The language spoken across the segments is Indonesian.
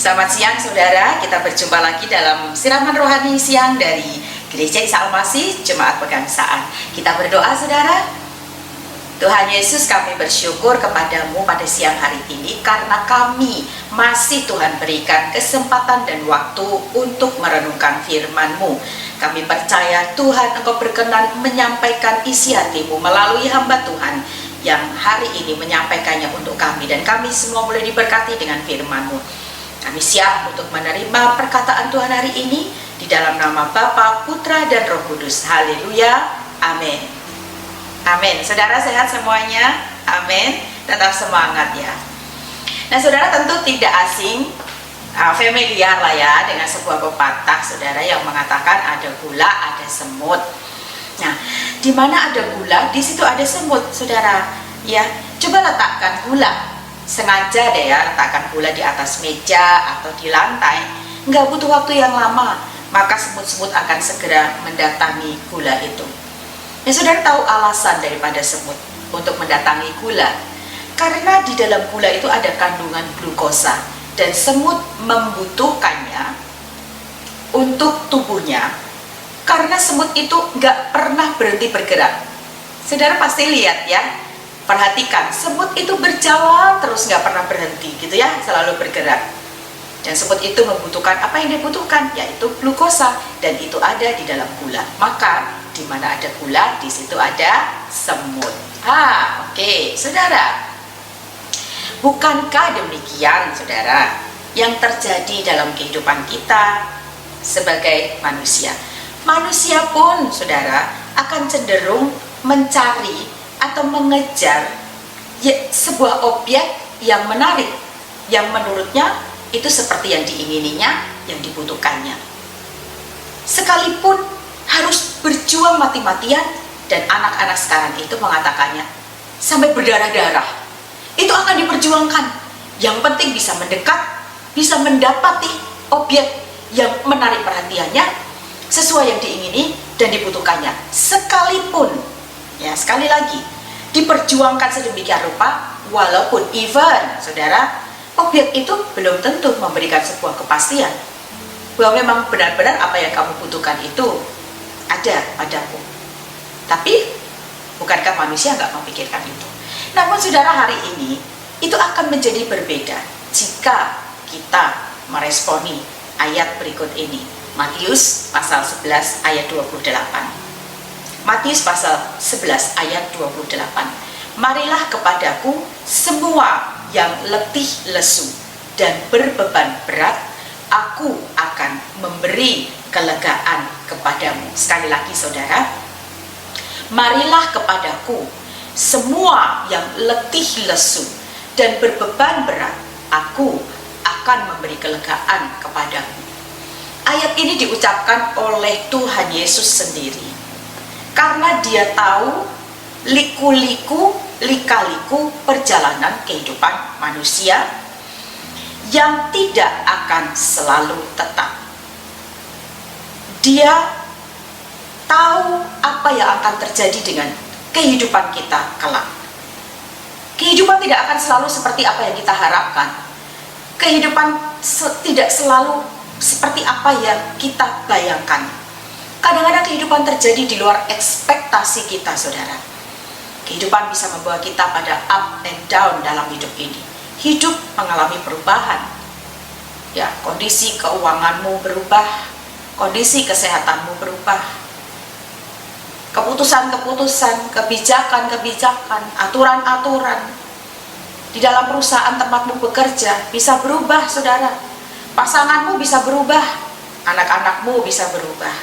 Selamat siang saudara, kita berjumpa lagi dalam siraman rohani siang dari Gereja Isa Al-Masih Jemaat Pegangsaan. Kita berdoa saudara. Tuhan Yesus, kami bersyukur kepadamu pada siang hari ini karena kami masih Tuhan berikan kesempatan dan waktu untuk merenungkan firman-Mu. Kami percaya Tuhan Engkau berkenan menyampaikan isi hati-Mu melalui hamba Tuhan yang hari ini menyampaikannya untuk kami, dan kami semua boleh diberkati dengan firman-Mu. Kami siap untuk menerima perkataan Tuhan hari ini di dalam nama Bapa, Putra, dan Roh Kudus. Haleluya, amin. Amin. Saudara sehat semuanya? Amin. Tetap semangat ya. Nah saudara tentu tidak asing, familiar lah ya dengan sebuah pepatah saudara yang mengatakan ada gula, ada semut. Nah, di mana ada gula, di situ ada semut saudara. Ya, coba letakkan gula. Sengaja deh ya, letakkan gula di atas meja atau di lantai. Nggak butuh waktu yang lama, maka semut-semut akan segera mendatangi gula itu. Ya, saudara tahu alasan daripada semut untuk mendatangi gula? Karena di dalam gula itu ada kandungan glukosa, dan semut membutuhkannya untuk tubuhnya. Karena semut itu nggak pernah berhenti bergerak. Saudara pasti lihat ya, perhatikan, semut itu berjalan terus, nggak pernah berhenti gitu ya, selalu bergerak. Dan semut itu membutuhkan apa yang dibutuhkan, yaitu glukosa, dan itu ada di dalam gula. Maka di mana ada gula, di situ ada semut. Oke, saudara. Bukankah demikian saudara yang terjadi dalam kehidupan kita sebagai manusia? Manusia pun saudara akan cenderung mencari atau mengejar sebuah objek yang menarik, yang menurutnya itu seperti yang diingininya, yang dibutuhkannya. Sekalipun harus berjuang mati-matian, dan anak-anak sekarang itu mengatakannya sampai berdarah-darah, itu akan diperjuangkan. Yang penting bisa mendekat, bisa mendapati objek yang menarik perhatiannya, sesuai yang diingini dan dibutuhkannya. Sekalipun, ya sekali lagi, diperjuangkan sedemikian rupa, walaupun even saudara, objek itu belum tentu memberikan sebuah kepastian bahwa memang benar-benar apa yang kamu butuhkan itu ada padamu. Tapi bukankah manusia nggak memikirkan itu? Namun saudara, hari ini itu akan menjadi berbeda jika kita meresponi ayat berikut ini. Matius pasal 11 ayat 28. Matius pasal 11 ayat 28. Marilah kepadaku semua yang letih lesu dan berbeban berat, aku akan memberi kelegaan kepadamu. Sekali lagi saudara, marilah kepadaku semua yang letih lesu dan berbeban berat, aku akan memberi kelegaan kepadamu. Ayat ini diucapkan oleh Tuhan Yesus sendiri, karena dia tahu liku-liku, lika-liku perjalanan kehidupan manusia yang tidak akan selalu tetap. Dia tahu apa yang akan terjadi dengan kehidupan kita kelak. Kehidupan tidak akan selalu seperti apa yang kita harapkan. Kehidupan tidak selalu seperti apa yang kita bayangkan. Kadang-kadang kehidupan terjadi di luar ekspektasi kita saudara. Kehidupan bisa membawa kita pada up and down dalam hidup ini. Hidup mengalami perubahan. Ya, kondisi keuanganmu berubah, kondisi kesehatanmu berubah. Keputusan-keputusan, kebijakan-kebijakan, aturan-aturan di dalam perusahaan tempatmu bekerja bisa berubah saudara. Pasanganmu bisa berubah, anak-anakmu bisa berubah,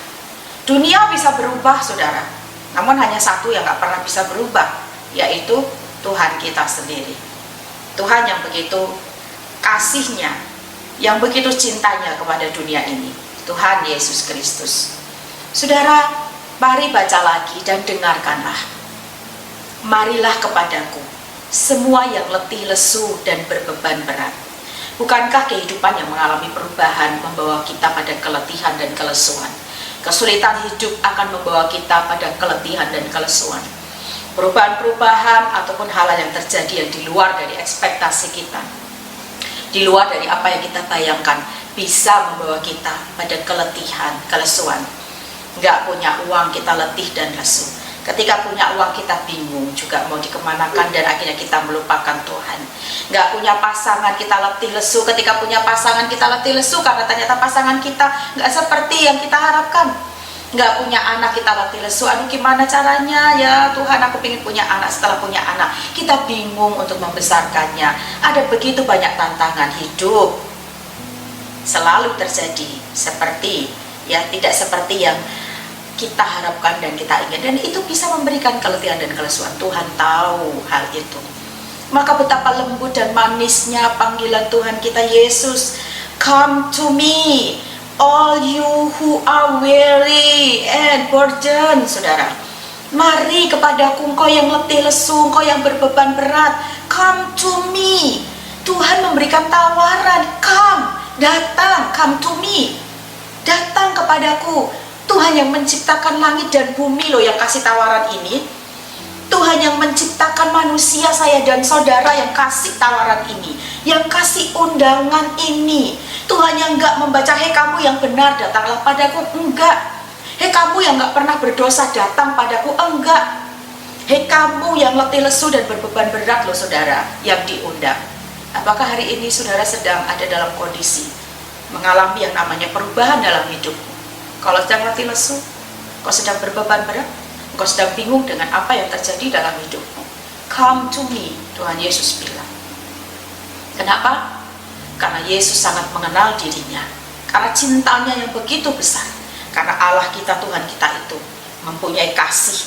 dunia bisa berubah saudara. Namun hanya satu yang gak pernah bisa berubah, yaitu Tuhan kita sendiri. Tuhan yang begitu kasihnya, yang begitu cintanya kepada dunia ini, Tuhan Yesus Kristus. Saudara, mari baca lagi dan dengarkanlah. Marilah kepadaku semua yang letih lesu dan berbeban berat. Bukankah kehidupan yang mengalami perubahan membawa kita pada keletihan dan kelesuan? Kesulitan hidup akan membawa kita pada keletihan dan kelesuan. Perubahan-perubahan ataupun hal yang terjadi yang di luar dari ekspektasi kita di luar dari apa yang kita bayangkan, bisa membawa kita pada keletihan, kelesuan. Nggak punya uang kita letih dan lesu. Ketika punya uang kita bingung juga mau dikemanakan, dan akhirnya kita melupakan Tuhan. Nggak punya pasangan kita letih lesu. Ketika punya pasangan kita letih lesu karena ternyata pasangan kita nggak seperti yang kita harapkan. Nggak punya anak kita letih lesu. Aduh, gimana caranya ya Tuhan, aku ingin punya anak. Setelah punya anak kita bingung untuk membesarkannya. Ada begitu banyak tantangan hidup. Selalu terjadi seperti ya, tidak seperti yang kita harapkan dan kita ingin, dan itu bisa memberikan keletihan dan kelesuan. Tuhan tahu hal itu. Maka betapa lembut dan manisnya panggilan Tuhan kita Yesus. Come to me, all you who are weary and burdened. Saudara, mari kepadaku engkau yang letih lesu, engkau yang berbeban berat. Come to me. Tuhan memberikan tawaran, come, datang, come to me, datang kepadaku. Tuhan yang menciptakan langit dan bumi loh yang kasih tawaran ini. Tuhan yang menciptakan manusia, saya dan saudara, yang kasih tawaran ini, yang kasih undangan ini. Tuhan yang enggak membaca, hei kamu yang benar datanglah padaku, enggak. Hei kamu yang enggak pernah berdosa datang padaku, enggak. Hei kamu yang letih lesu dan berbeban berat loh saudara, yang diundang. Apakah hari ini saudara sedang ada dalam kondisi mengalami yang namanya perubahan dalam hidupmu? Kalau sedang letih lesu, kau sedang berbeban berat, kau sedang bingung dengan apa yang terjadi dalam hidupmu, come to me, Tuhan Yesus bilang. Kenapa? Karena Yesus sangat mengenal dirinya, karena cintanya yang begitu besar, karena Allah kita, Tuhan kita itu mempunyai kasih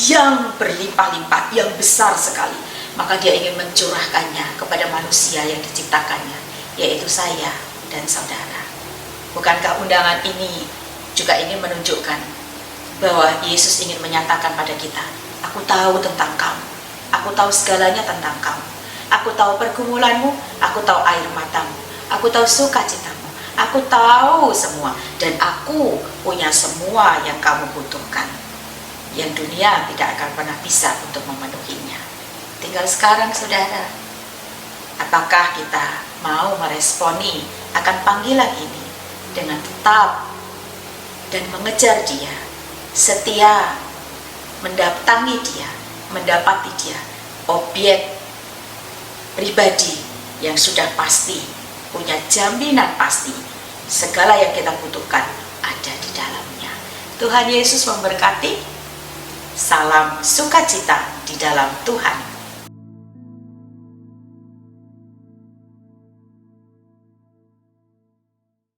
yang berlimpah-limpah, yang besar sekali. Maka dia ingin mencurahkannya kepada manusia yang diciptakannya, yaitu saya dan saudara. Bukankah undangan ini juga ingin menunjukkan bahwa Yesus ingin menyatakan pada kita, aku tahu tentang kamu, aku tahu segalanya tentang kamu, aku tahu pergumulanmu, aku tahu air matamu, aku tahu sukacitamu, aku tahu semua, dan aku punya semua yang kamu butuhkan, yang dunia tidak akan pernah bisa untuk memenuhinya. Tinggal sekarang saudara, apakah kita mau meresponi akan panggilan ini dengan tetap dan mengejar dia, setia mendatangi dia, mendapati dia, objek pribadi yang sudah pasti, punya jaminan pasti, segala yang kita butuhkan ada di dalamnya. Tuhan Yesus memberkati. Salam sukacita di dalam Tuhan.